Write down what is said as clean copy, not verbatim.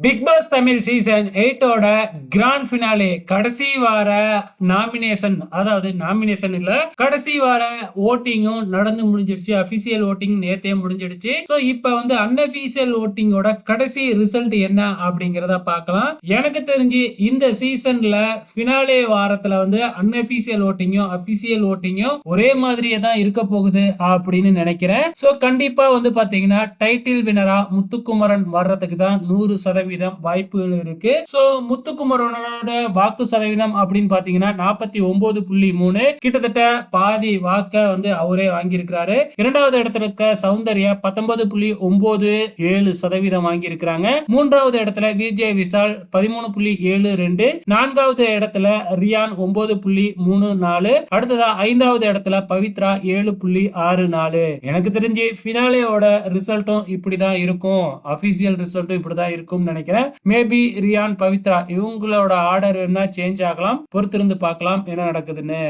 Big Boss Tamil season 8ஓட grand finale கடைசி வார நாமினேஷன், அதாவது நாமினேஷன் இல்ல, கடைசி வார ஓட்டிங்கும் நடந்து முடிஞ்சிடுச்சு. அபிஷியல் ஓட்டிங் நேத்தே முடிஞ்சிடுச்சு. சோ இப்ப அன்அபிஷியல் ஓட்டிங்கோட கடைசி ரிசல்ட் என்ன அப்படிங்கறத பார்க்கலாம். எனக்கு தெரிஞ்சு இந்த சீசன்ல ஃபினாலே வாரத்துல அன்அபிஷியல் ஓட்டிங்கும் அபிஷியல் ஓட்டிங்கும் ஒரே மாதிரியே தான் இருக்க போகுது அப்படின்னு நினைக்கிறேன். சோ கண்டிப்பா பாத்தீங்கன்னா டைட்டில் வினரா முத்துக்குமரன் வர்றதுக்கு தான் 100% வாய்ப்புகள் இருக்கு. சோ முத்துக்குமரனோட வாக்கு சதவீதம் அப்படின்னு பாத்தீங்கன்னா 49.3, கிட்டத்தட்ட பாதி வாக்க அவரே வாங்கியிருக்கிறாரு. இரண்டாவது இடத்துல இருக்க சௌந்தர்யா 19.97% வாங்கியிருக்கிறாங்க. மூன்றாவது இடத்துல விஜய் விஷால் 13.72, நான்காவது இடத்துல ரியான் 9.34, அடுத்ததா ஐந்தாவது இடத்துல பவித்ரா 7.64. எனக்கு தெரிஞ்சு ஃபினாலேயோட ரிசல்ட்டும் இப்படிதான் இருக்கும், அபிஷியல் ரிசல்ட்டும் இப்படிதான் இருக்கும் நினைக்கிறேன். மேபி ரியான், பவித்ரா இவங்களோட ஆர்டர் என்ன சேஞ்ச் ஆகலாம், பொறுத்திருந்து பார்க்கலாம் என்ன நடக்குதுன்னு.